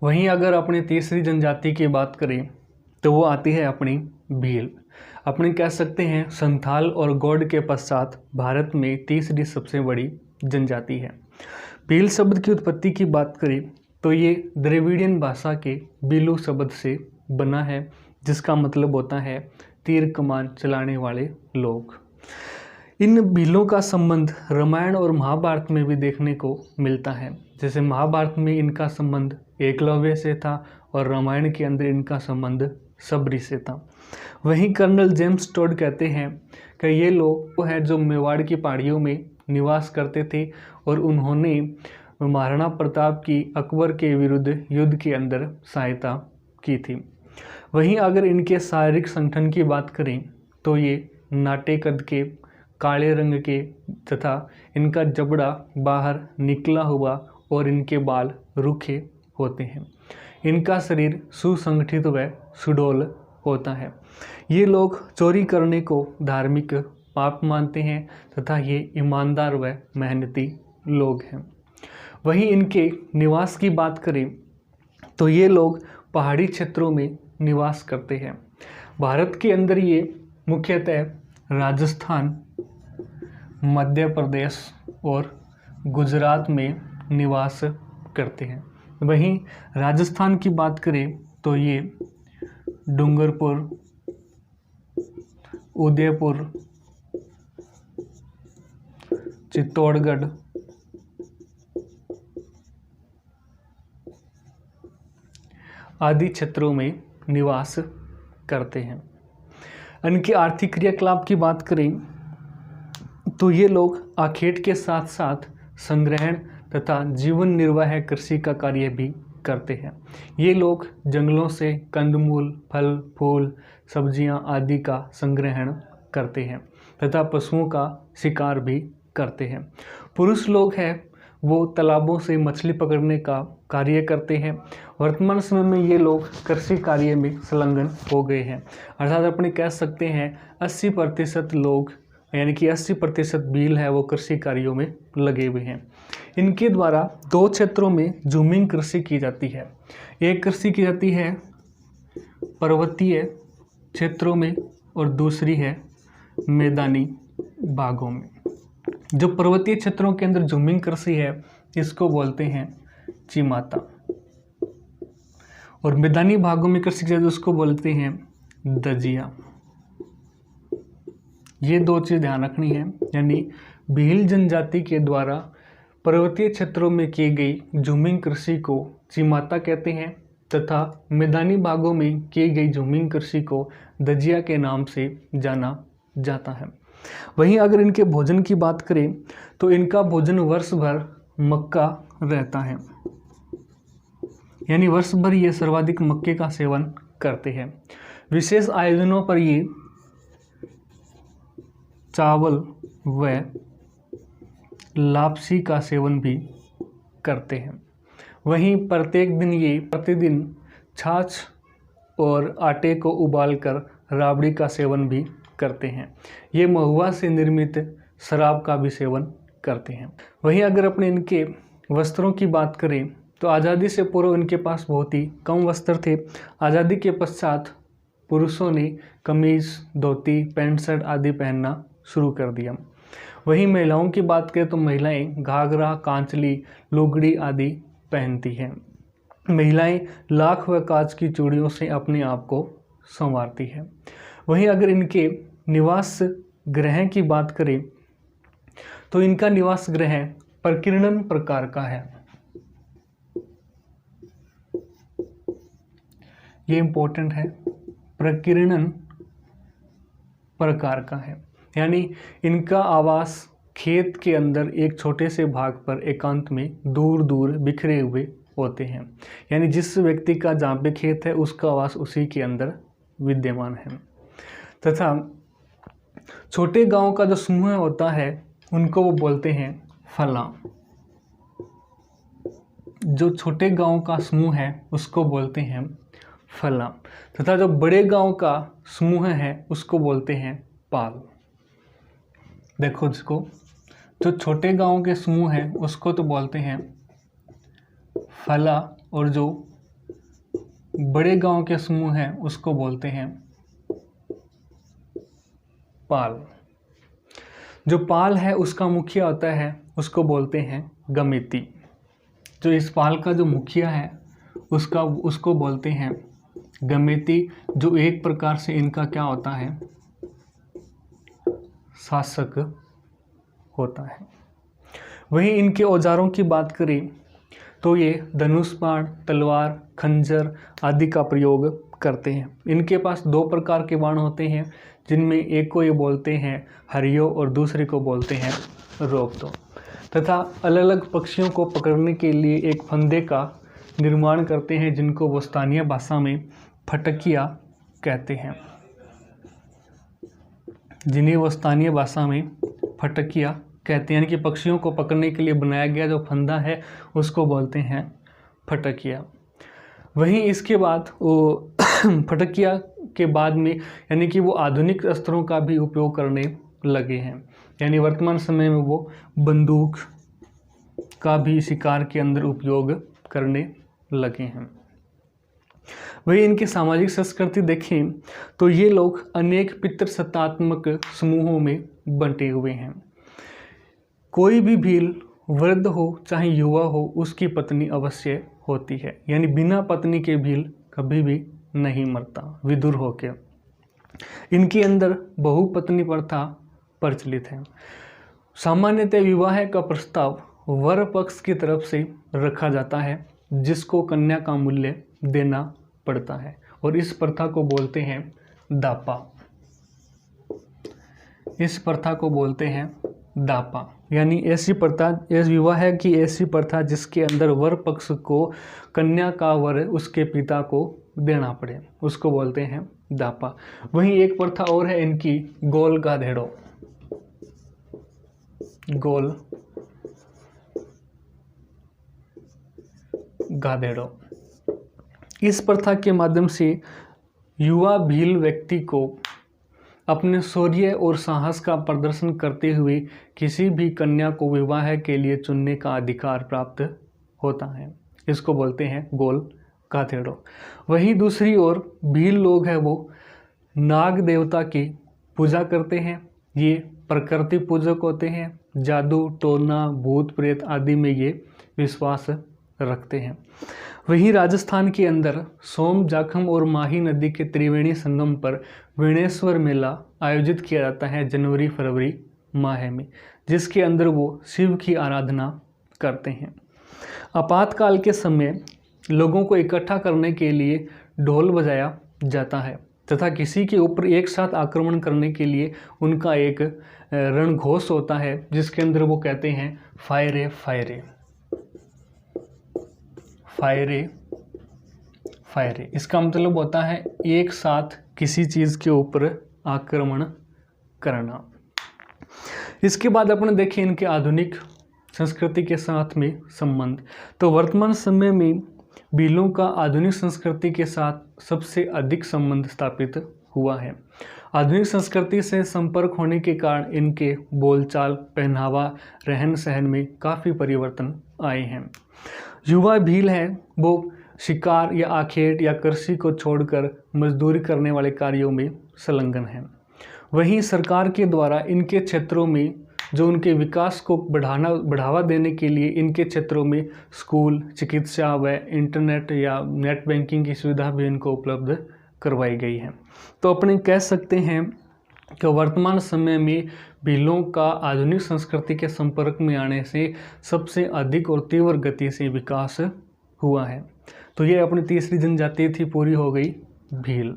वहीं अगर अपनी तीसरी जनजाति की बात करें तो वो आती है अपनी भील। अपने कह सकते हैं संथाल और गौड़ के पश्चात भारत में तीसरी सबसे बड़ी जनजाति है। भील शब्द की उत्पत्ति की बात करें तो ये द्रविड़ियन भाषा के बीलू शब्द से बना है, जिसका मतलब होता है तीर कमान चलाने वाले लोग। इन भीलों का संबंध रामायण और महाभारत में भी देखने को मिलता है। जैसे महाभारत में इनका संबंध एकलव्य से था और रामायण के अंदर इनका संबंध सबरी से था। वहीं कर्नल जेम्स टोड कहते हैं कि ये लोग वो हैं जो मेवाड़ की पहाड़ियों में निवास करते थे और उन्होंने महाराणा प्रताप की अकबर के विरुद्ध युद्ध के अंदर सहायता की थी। वहीं अगर इनके शारीरिक संगठन की बात करें तो ये नाटे कद के, काले रंग के तथा इनका जबड़ा बाहर निकला हुआ और इनके बाल रूखे होते हैं। इनका शरीर सुसंगठित व सुडौल होता है। ये लोग चोरी करने को धार्मिक पाप मानते हैं तथा ये ईमानदार व मेहनती लोग हैं। वहीं इनके निवास की बात करें तो ये लोग पहाड़ी क्षेत्रों में निवास करते हैं। भारत के अंदर ये मुख्यतः राजस्थान, मध्य प्रदेश और गुजरात में निवास करते हैं। वहीं राजस्थान की बात करें तो ये डूंगरपुर, उदयपुर, चित्तौड़गढ़, आदि क्षेत्रों में निवास करते हैं। इनके आर्थिक क्रियाकलाप की बात करें तो ये लोग आखेट के साथ साथ संग्रहण तथा जीवन निर्वाह कृषि का कार्य भी करते हैं। ये लोग जंगलों से कंदमूल, फल फूल, सब्जियां आदि का संग्रहण करते हैं तथा पशुओं का शिकार भी करते हैं। पुरुष लोग हैं वो तालाबों से मछली पकड़ने का कार्य करते हैं। वर्तमान समय में ये लोग कृषि कार्य में संलग्न हो गए हैं, अर्थात अपने कह सकते हैं 80% लोग यानी कि 80% भील है वो कृषि कार्यों में लगे हुए हैं। इनके द्वारा दो क्षेत्रों में जूमिंग कृषि की जाती है। एक कृषि की जाती है पर्वतीय क्षेत्रों में और दूसरी है मैदानी भागों में। जो पर्वतीय क्षेत्रों के अंदर जूमिंग कृषि है इसको बोलते हैं चिमाता, और मैदानी भागों में कृषि की उसको बोलते हैं दजिया। ये दो चीज़ ध्यान रखनी है, यानी भील जनजाति के द्वारा पर्वतीय क्षेत्रों में की गई जूमिंग कृषि को चिमाता कहते हैं तथा मैदानी भागों में की गई जूमिंग कृषि को दजिया के नाम से जाना जाता है। वहीं अगर इनके भोजन की बात करें तो इनका भोजन वर्ष भर मक्का रहता है, यानी वर्ष भर ये सर्वाधिक मक्के का सेवन करते हैं। विशेष आयोजनों पर ये चावल व लापसी का सेवन भी करते हैं। वहीं प्रत्येक दिन ये प्रतिदिन छाछ और आटे को उबालकर राबड़ी का सेवन भी करते हैं। ये महुआ से निर्मित शराब का भी सेवन करते हैं। वहीं अगर अपने इनके वस्त्रों की बात करें तो आज़ादी से पूर्व इनके पास बहुत ही कम वस्त्र थे। आज़ादी के पश्चात पुरुषों ने कमीज, धोती, पैंट शर्ट आदि पहनना शुरू कर दिया। वहीं महिलाओं की बात करें तो महिलाएं घाघरा, कांचली, लुगड़ी आदि पहनती हैं। महिलाएं लाख व कांच की चूड़ियों से अपने आप को संवारती हैं। वहीं अगर इनके निवास गृह की बात करें तो इनका निवास गृह प्रकीर्णन प्रकार का है। ये इंपॉर्टेंट है, प्रकीर्णन प्रकार का है, यानी इनका आवास खेत के अंदर एक छोटे से भाग पर एकांत में दूर दूर बिखरे हुए होते हैं, यानी जिस व्यक्ति का जहाँ पे खेत है उसका आवास उसी के अंदर विद्यमान है। तथा छोटे गांव का जो समूह होता है उनको वो बोलते हैं फला। जो छोटे गांव का समूह है उसको बोलते हैं फला, तथा जो बड़े गांव का समूह है उसको बोलते हैं पाल। देखो इसको, जो छोटे गांव के समूह है उसको तो बोलते हैं फला और जो बड़े गांव के समूह हैं उसको बोलते हैं पाल। जो पाल है उसका मुखिया होता है उसको बोलते हैं गमिती। जो इस पाल का जो मुखिया है उसको बोलते हैं गमिती, जो एक प्रकार से इनका क्या होता है, शासक होता है। वहीं इनके औजारों की बात करें तो ये धनुष बाण, तलवार, खंजर आदि का प्रयोग करते हैं। इनके पास दो प्रकार के बाण होते हैं, जिनमें एक को ये बोलते हैं हरियो और दूसरे को बोलते हैं रोकतो, तथा अलग अलग पक्षियों को पकड़ने के लिए एक फंदे का निर्माण करते हैं, जिनको वो स्थानीय भाषा में फटकिया कहते हैं, जिन्हें वो स्थानीय भाषा में फटकिया कहते हैं। यानी कि पक्षियों को पकड़ने के लिए बनाया गया जो फंदा है उसको बोलते हैं फटकिया। वहीं इसके बाद वो फटकिया के बाद में यानी कि वो आधुनिक अस्त्रों का भी उपयोग करने लगे हैं। यानी वर्तमान समय में वो बंदूक का भी शिकार के अंदर उपयोग करने लगे हैं। वही इनकी सामाजिक संस्कृति देखें तो ये लोग अनेक पितृसत्तात्मक समूहों में बंटे हुए हैं। कोई भी भील वृद्ध हो चाहे युवा हो उसकी पत्नी अवश्य होती है, यानी बिना पत्नी के भील कभी भी नहीं मरता विदुर होके। इनके अंदर बहुपत्नी प्रथा प्रचलित है। सामान्यतः विवाह का प्रस्ताव वर पक्ष की तरफ से रखा जाता है, जिसको कन्या का मूल्य देना पड़ता है, और इस प्रथा को बोलते हैं दापा। इस प्रथा को बोलते हैं दापा, यानी ऐसी प्रथा, ऐसी विवाह की ऐसी प्रथा जिसके अंदर वर पक्ष को कन्या का वर उसके पिता को देना पड़े, उसको बोलते हैं दापा। वहीं एक प्रथा और है इनकी, गोल गाधेड़ो। गोल गाधेड़ो। इस प्रथा के माध्यम से युवा भील व्यक्ति को अपने शौर्य और साहस का प्रदर्शन करते हुए किसी भी कन्या को विवाह के लिए चुनने का अधिकार प्राप्त होता है। इसको बोलते हैं गोल गाधेड़ो। वहीं दूसरी ओर भील लोग हैं वो नाग देवता की पूजा करते हैं। ये प्रकृति पूजक होते हैं। जादू, टोना, भूत प्रेत आदि में ये विश्वास रखते हैं। वहीं राजस्थान के अंदर सोम, जाखम और माही नदी के त्रिवेणी संगम पर वीणेश्वर मेला आयोजित किया जाता है जनवरी फरवरी माह में, जिसके अंदर वो शिव की आराधना करते हैं। आपातकाल के समय लोगों को इकट्ठा करने के लिए ढोल बजाया जाता है तथा किसी के ऊपर एक साथ आक्रमण करने के लिए उनका एक रणघोष होता है, जिसके अंदर वो कहते हैं फायरे फायरे फायरे फायरे। इसका मतलब होता है एक साथ किसी चीज़ के ऊपर आक्रमण करना। इसके बाद अपने देखें इनके आधुनिक संस्कृति के साथ में संबंध। तो वर्तमान समय में भीलों का आधुनिक संस्कृति के साथ सबसे अधिक संबंध स्थापित हुआ है। आधुनिक संस्कृति से संपर्क होने के कारण इनके बोलचाल, पहनावा, रहन सहन में काफ़ी परिवर्तन आए हैं। युवा भील हैं वो शिकार या आखेट या कृषि को छोड़कर मजदूरी करने वाले कार्यों में संलग्न हैं। वहीं सरकार के द्वारा इनके क्षेत्रों में जो उनके विकास को बढ़ावा देने के लिए इनके क्षेत्रों में स्कूल, चिकित्सा व इंटरनेट या नेट बैंकिंग की सुविधा भी इनको उपलब्ध करवाई गई है। तो अपने कह सकते हैं कि वर्तमान समय में भीलों का आधुनिक संस्कृति के संपर्क में आने से सबसे अधिक और तीव्र गति से विकास हुआ है। तो ये अपनी तीसरी जनजाति थी, पूरी हो गई भील।